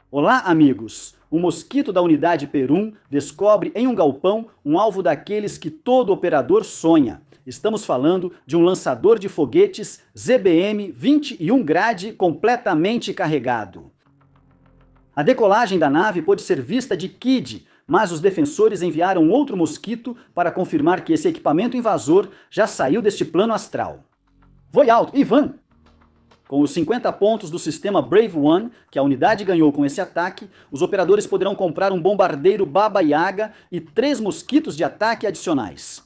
Olá, amigos! Um mosquito da unidade Perum descobre em um galpão um alvo daqueles que todo operador sonha. Estamos falando de um lançador de foguetes ZBM-21 Grade completamente carregado. A decolagem da nave pôde ser vista de Kid, mas os defensores enviaram outro mosquito para confirmar que esse equipamento invasor já saiu deste plano astral. Voe alto, Ivan! Com os 50 pontos do sistema Brave One, que a unidade ganhou com esse ataque, os operadores poderão comprar um bombardeiro Baba Yaga e 3 mosquitos de ataque adicionais.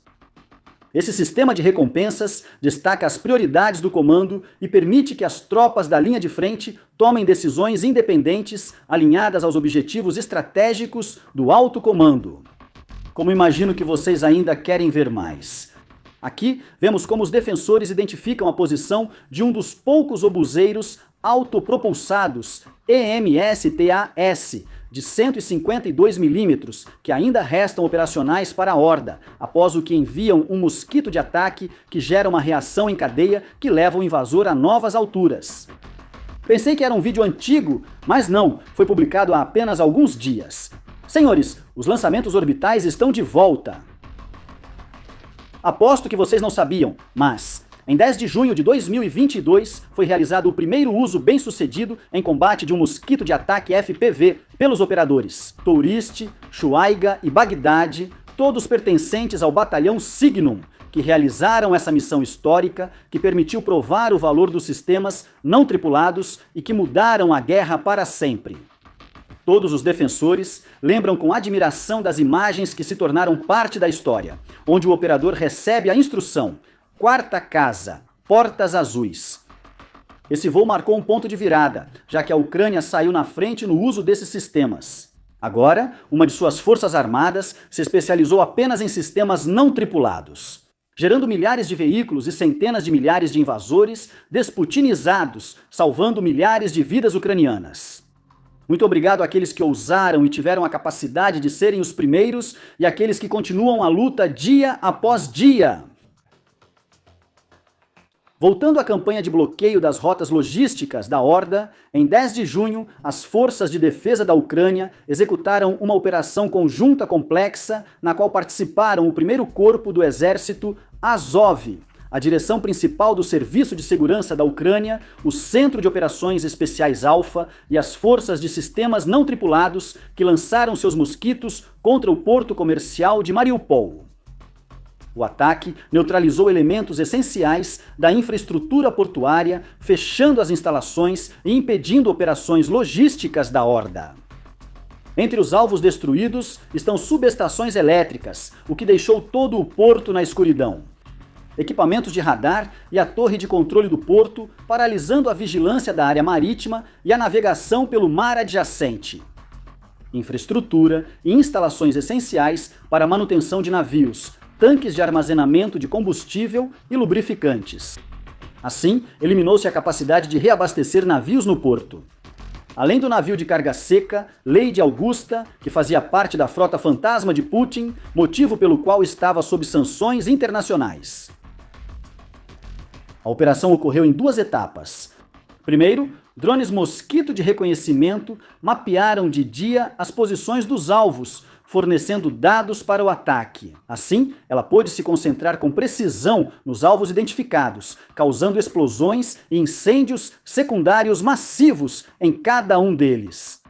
Esse sistema de recompensas destaca as prioridades do comando e permite que as tropas da linha de frente tomem decisões independentes alinhadas aos objetivos estratégicos do alto comando. Como imagino que vocês ainda querem ver mais. Aqui vemos como os defensores identificam a posição de um dos poucos obuseiros autopropulsados EMSTAS de 152 mm que ainda restam operacionais para a Horda, após o que enviam um mosquito de ataque que gera uma reação em cadeia que leva o invasor a novas alturas. Pensei que era um vídeo antigo, mas não, foi publicado há apenas alguns dias. Senhores, os lançamentos orbitais estão de volta. Aposto que vocês não sabiam, mas em 10 de junho de 2022 foi realizado o primeiro uso bem-sucedido em combate de um mosquito de ataque FPV pelos operadores Tourist, Shuaiga e Bagdad, todos pertencentes ao batalhão Signum, que realizaram essa missão histórica que permitiu provar o valor dos sistemas não tripulados e que mudaram a guerra para sempre. Todos os defensores lembram com admiração das imagens que se tornaram parte da história, onde o operador recebe a instrução: Quarta casa, portas azuis. Esse voo marcou um ponto de virada, já que a Ucrânia saiu na frente no uso desses sistemas. Agora, uma de suas forças armadas se especializou apenas em sistemas não tripulados. gerando milhares de veículos e centenas de milhares de invasores desputinizados, salvando milhares de vidas ucranianas. Muito obrigado àqueles que ousaram e tiveram a capacidade de serem os primeiros e àqueles que continuam a luta dia após dia. Voltando à campanha de bloqueio das rotas logísticas da Horda, em 10 de junho, as forças de defesa da Ucrânia executaram uma operação conjunta complexa na qual participaram o primeiro corpo do exército Azov, a direção principal do Serviço de Segurança da Ucrânia, o Centro de Operações Especiais Alfa e as forças de sistemas não tripulados que lançaram seus mosquitos contra o porto comercial de Mariupol. O ataque neutralizou elementos essenciais da infraestrutura portuária, fechando as instalações e impedindo operações logísticas da Horda. Entre os alvos destruídos estão subestações elétricas, o que deixou todo o porto na escuridão. Equipamentos de radar e a torre de controle do porto, paralisando a vigilância da área marítima e a navegação pelo mar adjacente. Infraestrutura e instalações essenciais para a manutenção de navios, tanques de armazenamento de combustível e lubrificantes. Assim, eliminou-se a capacidade de reabastecer navios no porto. Além do navio de carga seca, Lady Augusta, que fazia parte da frota fantasma de Putin, motivo pelo qual estava sob sanções internacionais. A operação ocorreu em 2 etapas. Primeiro, drones mosquito de reconhecimento mapearam de dia as posições dos alvos, fornecendo dados para o ataque. Assim, ela pôde se concentrar com precisão nos alvos identificados, causando explosões e incêndios secundários massivos em cada um deles.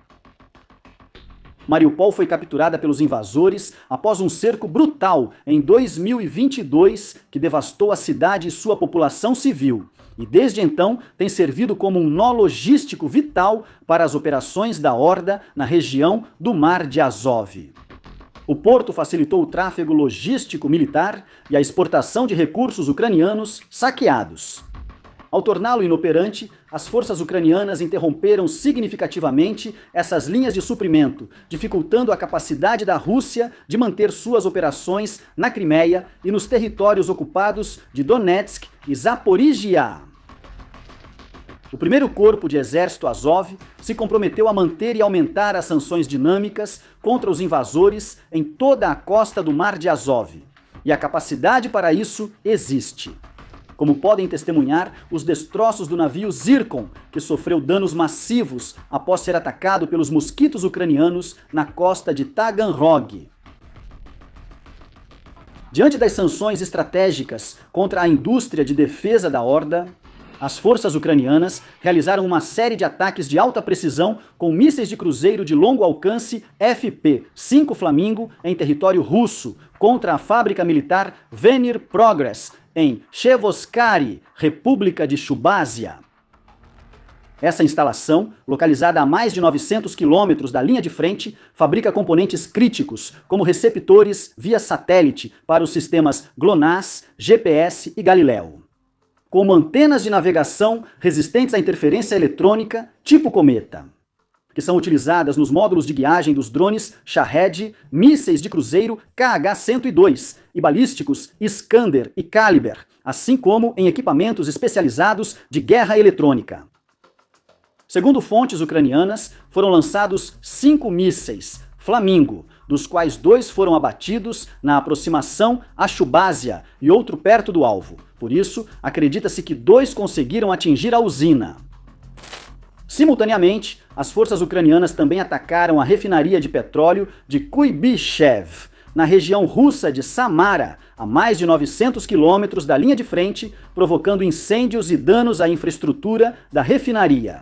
Mariupol foi capturada pelos invasores após um cerco brutal em 2022 que devastou a cidade e sua população civil. E desde então tem servido como um nó logístico vital para as operações da Horda na região do Mar de Azov. O porto facilitou o tráfego logístico militar e a exportação de recursos ucranianos saqueados. Ao torná-lo inoperante, as forças ucranianas interromperam significativamente essas linhas de suprimento, dificultando a capacidade da Rússia de manter suas operações na Crimeia e nos territórios ocupados de Donetsk e Zaporizhia. O primeiro corpo de exército Azov se comprometeu a manter e aumentar as sanções dinâmicas contra os invasores em toda a costa do Mar de Azov. E a capacidade para isso existe. Como podem testemunhar os destroços do navio Zircon, que sofreu danos massivos após ser atacado pelos mosquitos ucranianos na costa de Taganrog. Diante das sanções estratégicas contra a indústria de defesa da Horda, as forças ucranianas realizaram uma série de ataques de alta precisão com mísseis de cruzeiro de longo alcance FP-5 Flamingo em território russo contra a fábrica militar Venir Progress em Chevoskary, República de Chubásia. Essa instalação, localizada a mais de 900 quilômetros da linha de frente, fabrica componentes críticos, como receptores via satélite para os sistemas GLONASS, GPS e Galileu, como antenas de navegação resistentes à interferência eletrônica tipo cometa, que são utilizadas nos módulos de guiagem dos drones Shahed, mísseis de cruzeiro KH-102 e balísticos Iskander e Caliber, assim como em equipamentos especializados de guerra eletrônica. Segundo fontes ucranianas, foram lançados 5 mísseis Flamingo, dos quais 2 foram abatidos na aproximação a Chubásia e outro perto do alvo. Por isso, acredita-se que 2 conseguiram atingir a usina. Simultaneamente, as forças ucranianas também atacaram a refinaria de petróleo de Kuibychev, na região russa de Samara, a mais de 900 quilômetros da linha de frente, provocando incêndios e danos à infraestrutura da refinaria.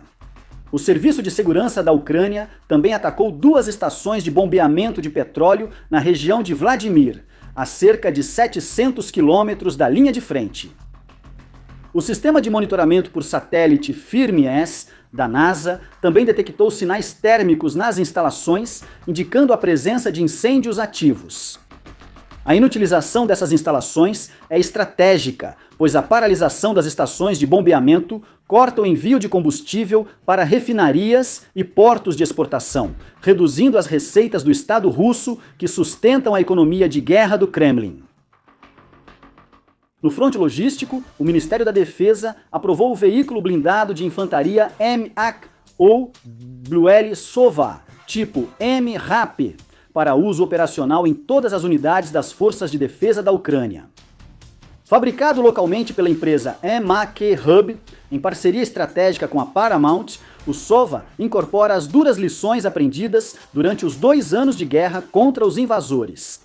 O Serviço de Segurança da Ucrânia também atacou 2 estações de bombeamento de petróleo na região de Vladimir, a cerca de 700 quilômetros da linha de frente. O sistema de monitoramento por satélite Firmes da NASA também detectou sinais térmicos nas instalações, indicando a presença de incêndios ativos. A inutilização dessas instalações é estratégica, pois a paralisação das estações de bombeamento corta o envio de combustível para refinarias e portos de exportação, reduzindo as receitas do Estado russo que sustentam a economia de guerra do Kremlin. No fronte logístico, o Ministério da Defesa aprovou o veículo blindado de infantaria MAC ou Bluel Sova, tipo MRAP, para uso operacional em todas as unidades das Forças de Defesa da Ucrânia. Fabricado localmente pela empresa MAK Hub, em parceria estratégica com a Paramount, o Sova incorpora as duras lições aprendidas durante os 2 anos de guerra contra os invasores.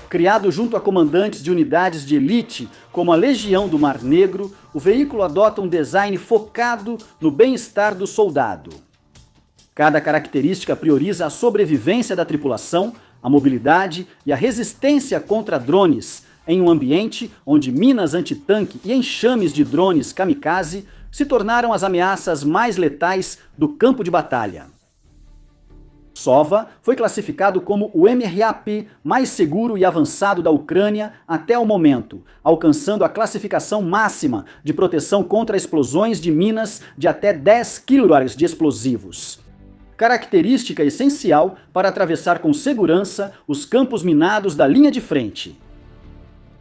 Criado junto a comandantes de unidades de elite, como a Legião do Mar Negro, o veículo adota um design focado no bem-estar do soldado. Cada característica prioriza a sobrevivência da tripulação, a mobilidade e a resistência contra drones, em um ambiente onde minas antitanque e enxames de drones kamikaze se tornaram as ameaças mais letais do campo de batalha. Sova foi classificado como o MRAP mais seguro e avançado da Ucrânia até o momento, alcançando a classificação máxima de proteção contra explosões de minas de até 10 kg de explosivos. Característica essencial para atravessar com segurança os campos minados da linha de frente.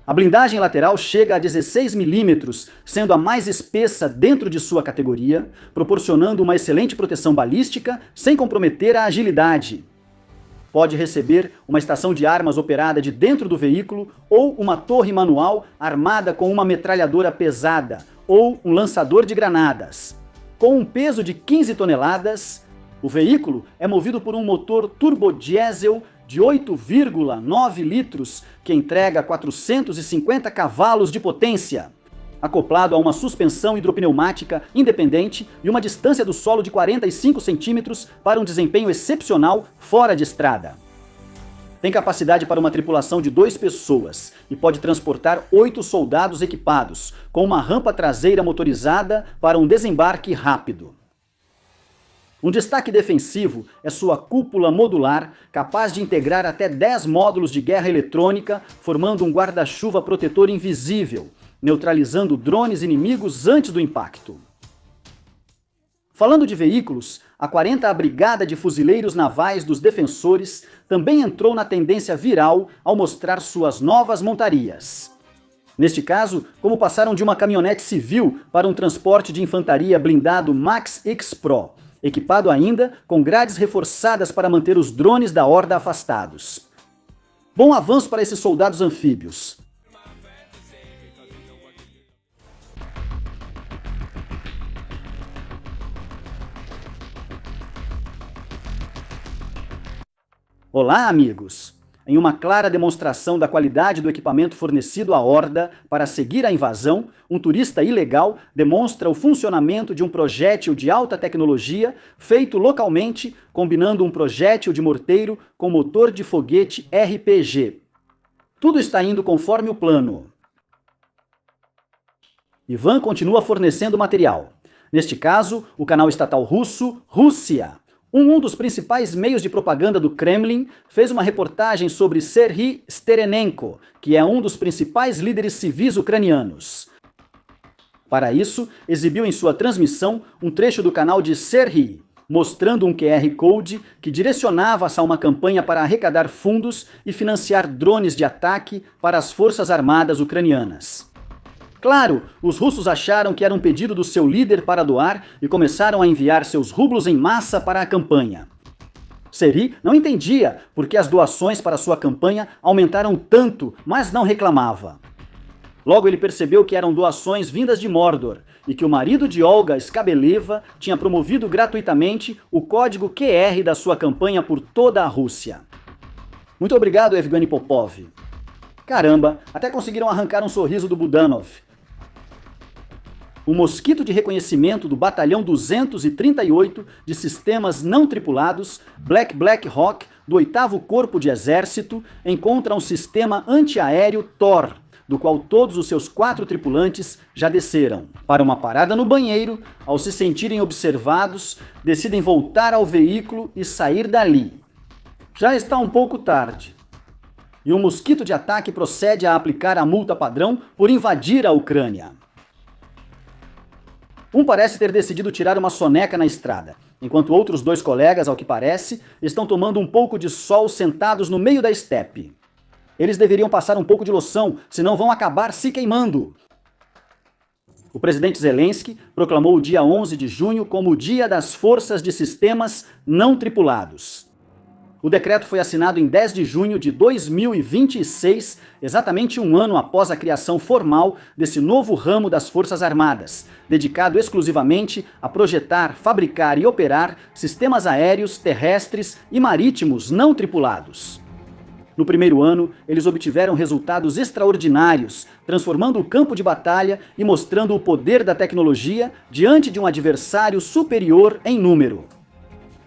A blindagem lateral chega a 16 mm, sendo a mais espessa dentro de sua categoria, proporcionando uma excelente proteção balística sem comprometer a agilidade. Pode receber uma estação de armas operada de dentro do veículo ou uma torre manual armada com uma metralhadora pesada ou um lançador de granadas. Com um peso de 15 toneladas, o veículo é movido por um motor turbodiesel de 8,9 litros, que entrega 450 cavalos de potência, acoplado a uma suspensão hidropneumática independente e uma distância do solo de 45 centímetros para um desempenho excepcional fora de estrada. Tem capacidade para uma tripulação de 2 pessoas e pode transportar 8 soldados equipados, com uma rampa traseira motorizada para um desembarque rápido. Um destaque defensivo é sua cúpula modular, capaz de integrar até 10 módulos de guerra eletrônica, formando um guarda-chuva protetor invisível, neutralizando drones inimigos antes do impacto. Falando de veículos, a 40ª Brigada de Fuzileiros Navais dos Defensores também entrou na tendência viral ao mostrar suas novas montarias. Neste caso, como passaram de uma caminhonete civil para um transporte de infantaria blindado Max X Pro, equipado ainda com grades reforçadas para manter os drones da horda afastados. Bom avanço para esses soldados anfíbios. Olá, amigos! Em uma clara demonstração da qualidade do equipamento fornecido à horda para seguir a invasão, um turista ilegal demonstra o funcionamento de um projétil de alta tecnologia feito localmente, combinando um projétil de morteiro com motor de foguete RPG. Tudo está indo conforme o plano. Ivan continua fornecendo material. Neste caso, o canal estatal russo Rússia. Um dos principais meios de propaganda do Kremlin fez uma reportagem sobre Serhiy Sterenenko, que é um dos principais líderes civis ucranianos. Para isso, exibiu em sua transmissão um trecho do canal de Serhiy, mostrando um QR Code que direcionava-se a uma campanha para arrecadar fundos e financiar drones de ataque para as forças armadas ucranianas. Claro, os russos acharam que era um pedido do seu líder para doar e começaram a enviar seus rublos em massa para a campanha. Serhiy não entendia por que as doações para sua campanha aumentaram tanto, mas não reclamava. Logo ele percebeu que eram doações vindas de Mordor e que o marido de Olga Skabeleva tinha promovido gratuitamente o código QR da sua campanha por toda a Rússia. Muito obrigado, Evgeny Popov. Caramba, até conseguiram arrancar um sorriso do Budanov. O mosquito de reconhecimento do Batalhão 238 de Sistemas Não Tripulados, Black Hawk, do 8º Corpo de Exército, encontra um sistema antiaéreo Thor, do qual todos os seus 4 tripulantes já desceram. Para uma parada no banheiro, ao se sentirem observados, decidem voltar ao veículo e sair dali. Já está um pouco tarde. E o mosquito de ataque procede a aplicar a multa padrão por invadir a Ucrânia. Um parece ter decidido tirar uma soneca na estrada, enquanto outros 2 colegas, ao que parece, estão tomando um pouco de sol sentados no meio da estepe. Eles deveriam passar um pouco de loção, senão vão acabar se queimando. O presidente Zelensky proclamou o dia 11 de junho como o Dia das Forças de Sistemas Não Tripulados. O decreto foi assinado em 10 de junho de 2026, exatamente um ano após a criação formal desse novo ramo das Forças Armadas, dedicado exclusivamente a projetar, fabricar e operar sistemas aéreos, terrestres e marítimos não tripulados. No primeiro ano, eles obtiveram resultados extraordinários, transformando o campo de batalha e mostrando o poder da tecnologia diante de um adversário superior em número,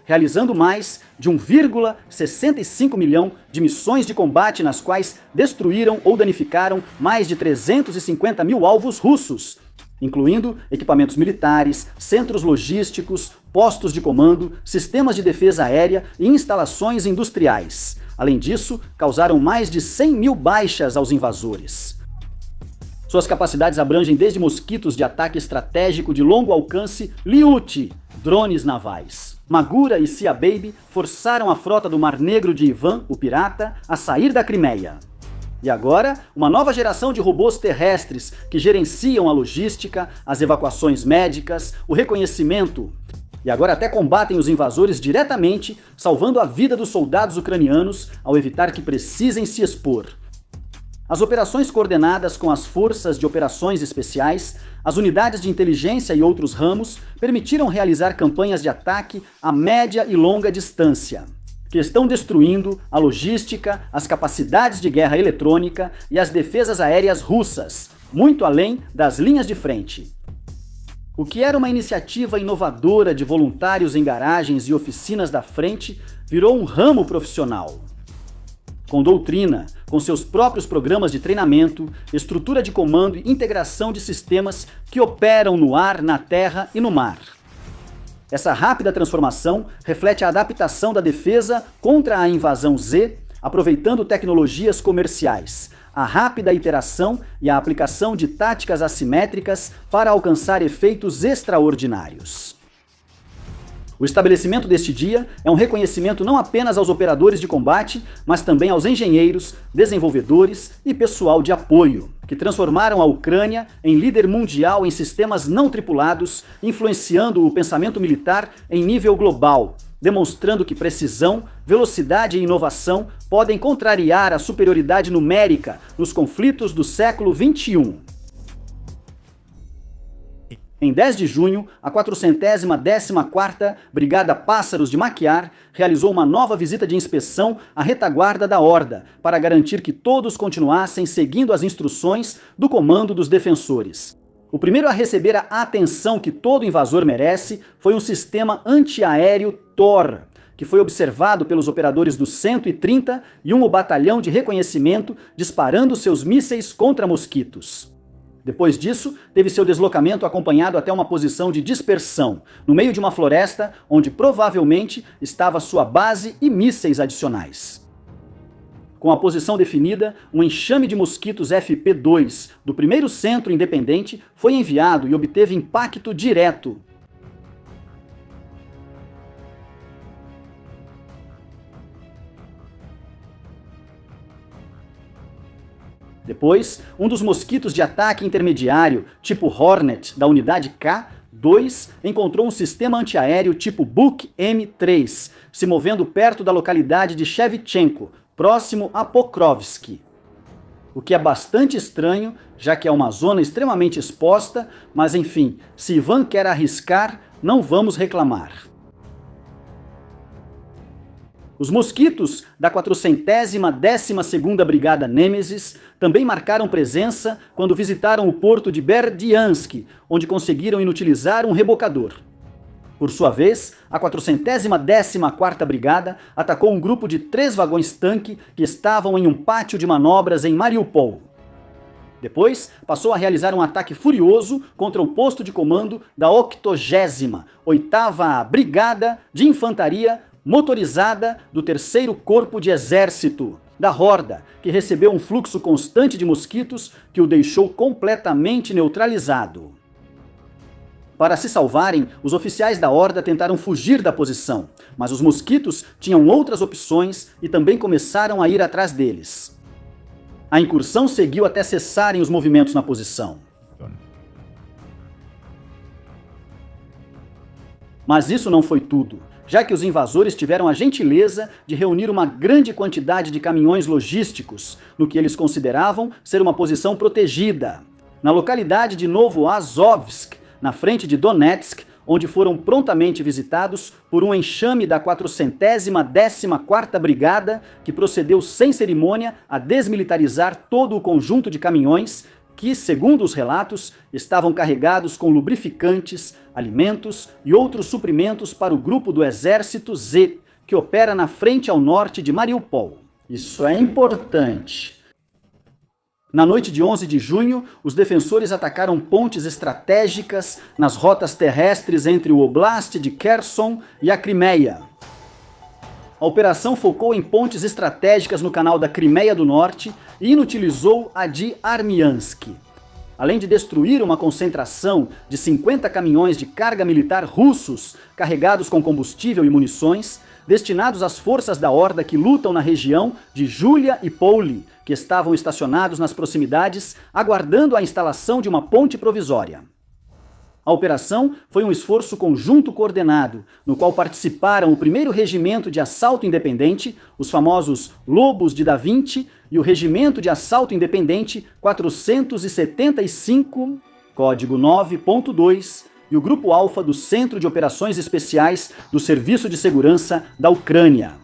realizando mais de 1,65 milhão de missões de combate nas quais destruíram ou danificaram mais de 350 mil alvos russos, incluindo equipamentos militares, centros logísticos, postos de comando, sistemas de defesa aérea e instalações industriais. Além disso, causaram mais de 100 mil baixas aos invasores. Suas capacidades abrangem desde mosquitos de ataque estratégico de longo alcance, Lyuti, drones navais. Magura e Sea Baby forçaram a frota do Mar Negro de Ivan, o pirata, a sair da Crimeia. E agora, uma nova geração de robôs terrestres que gerenciam a logística, as evacuações médicas, o reconhecimento. E agora até combatem os invasores diretamente, salvando a vida dos soldados ucranianos ao evitar que precisem se expor. As operações coordenadas com as forças de operações especiais, as unidades de inteligência e outros ramos permitiram realizar campanhas de ataque a média e longa distância, que estão destruindo a logística, as capacidades de guerra eletrônica e as defesas aéreas russas, muito além das linhas de frente. O que era uma iniciativa inovadora de voluntários em garagens e oficinas da frente virou um ramo profissional. Com doutrina, com seus próprios programas de treinamento, estrutura de comando e integração de sistemas que operam no ar, na terra e no mar. Essa rápida transformação reflete a adaptação da defesa contra a invasão Z, aproveitando tecnologias comerciais, a rápida iteração e a aplicação de táticas assimétricas para alcançar efeitos extraordinários. O estabelecimento deste dia é um reconhecimento não apenas aos operadores de combate, mas também aos engenheiros, desenvolvedores e pessoal de apoio, que transformaram a Ucrânia em líder mundial em sistemas não tripulados, influenciando o pensamento militar em nível global, demonstrando que precisão, velocidade e inovação podem contrariar a superioridade numérica nos conflitos do século XXI. Em 10 de junho, a 414ª Brigada Pássaros de Maquiar realizou uma nova visita de inspeção à retaguarda da Horda, para garantir que todos continuassem seguindo as instruções do Comando dos Defensores. O primeiro a receber a atenção que todo invasor merece foi um sistema antiaéreo Thor, que foi observado pelos operadores do 131º Batalhão de Reconhecimento disparando seus mísseis contra mosquitos. Depois disso, teve seu deslocamento acompanhado até uma posição de dispersão, no meio de uma floresta onde provavelmente estava sua base e mísseis adicionais. Com a posição definida, um enxame de mosquitos FP2 do primeiro centro independente foi enviado e obteve impacto direto. Depois, um dos mosquitos de ataque intermediário, tipo Hornet, da unidade K2, encontrou um sistema antiaéreo tipo Buk M3, se movendo perto da localidade de Shevchenko, próximo a Pokrovsk. O que é bastante estranho, já que é uma zona extremamente exposta, mas enfim, se Ivan quer arriscar, não vamos reclamar. Os mosquitos da 412ª Brigada Nêmesis também marcaram presença quando visitaram o porto de Berdiansk, onde conseguiram inutilizar um rebocador. Por sua vez, a 414ª Brigada atacou um grupo de 3 vagões-tanque que estavam em um pátio de manobras em Mariupol. Depois, passou a realizar um ataque furioso contra o posto de comando da 88ª Brigada de Infantaria motorizada do 3º Corpo de Exército, da Horda, que recebeu um fluxo constante de mosquitos que o deixou completamente neutralizado. Para se salvarem, os oficiais da Horda tentaram fugir da posição, mas os mosquitos tinham outras opções e também começaram a ir atrás deles. A incursão seguiu até cessarem os movimentos na posição. Mas isso não foi tudo, já que os invasores tiveram a gentileza de reunir uma grande quantidade de caminhões logísticos, no que eles consideravam ser uma posição protegida, na localidade de Novoazovsk, na frente de Donetsk, onde foram prontamente visitados por um enxame da 414ª Brigada, que procedeu sem cerimônia a desmilitarizar todo o conjunto de caminhões que, segundo os relatos, estavam carregados com lubrificantes, alimentos e outros suprimentos para o grupo do Exército Z, que opera na frente ao norte de Mariupol. Isso é importante. Na noite de 11 de junho, os defensores atacaram pontes estratégicas nas rotas terrestres entre o Oblast de Kherson e a Crimeia. A operação focou em pontes estratégicas no canal da Crimeia do Norte e inutilizou a de Armiansk. Além de destruir uma concentração de 50 caminhões de carga militar russos carregados com combustível e munições, destinados às forças da Horda que lutam na região de Julia e Pouli, que estavam estacionados nas proximidades, aguardando a instalação de uma ponte provisória. A operação foi um esforço conjunto coordenado, no qual participaram o 1º Regimento de Assalto Independente, os famosos Lobos de Da Vinci, e o Regimento de Assalto Independente 475, código 9.2, e o Grupo Alfa do Centro de Operações Especiais do Serviço de Segurança da Ucrânia.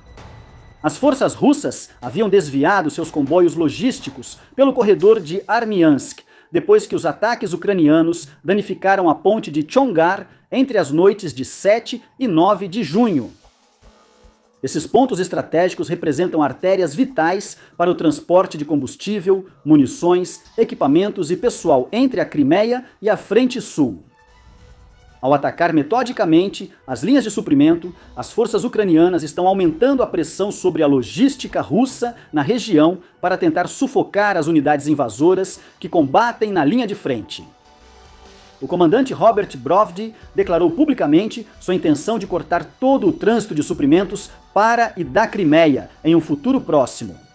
As forças russas haviam desviado seus comboios logísticos pelo corredor de Armiansk, depois que os ataques ucranianos danificaram a ponte de Chongar entre as noites de 7 e 9 de junho. Esses pontos estratégicos representam artérias vitais para o transporte de combustível, munições, equipamentos e pessoal entre a Crimeia e a Frente Sul. Ao atacar metodicamente as linhas de suprimento, as forças ucranianas estão aumentando a pressão sobre a logística russa na região para tentar sufocar as unidades invasoras que combatem na linha de frente. O comandante Robert Brovdi declarou publicamente sua intenção de cortar todo o trânsito de suprimentos para e da Crimeia em um futuro próximo.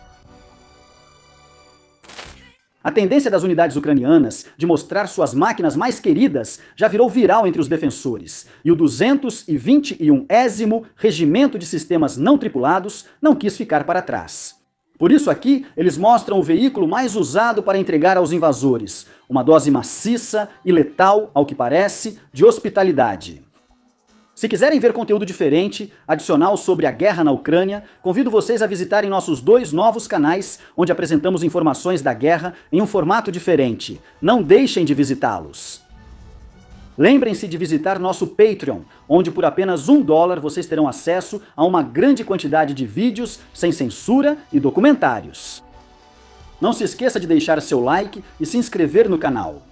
A tendência das unidades ucranianas de mostrar suas máquinas mais queridas já virou viral entre os defensores, e o 221º Regimento de Sistemas Não Tripulados não quis ficar para trás. Por isso aqui, eles mostram o veículo mais usado para entregar aos invasores, uma dose maciça e letal, ao que parece, de hospitalidade. Se quiserem ver conteúdo diferente, adicional sobre a guerra na Ucrânia, convido vocês a visitarem nossos 2 novos canais, onde apresentamos informações da guerra em um formato diferente. Não deixem de visitá-los. Lembrem-se de visitar nosso Patreon, onde por apenas $1 vocês terão acesso a uma grande quantidade de vídeos sem censura e documentários. Não se esqueça de deixar seu like e se inscrever no canal.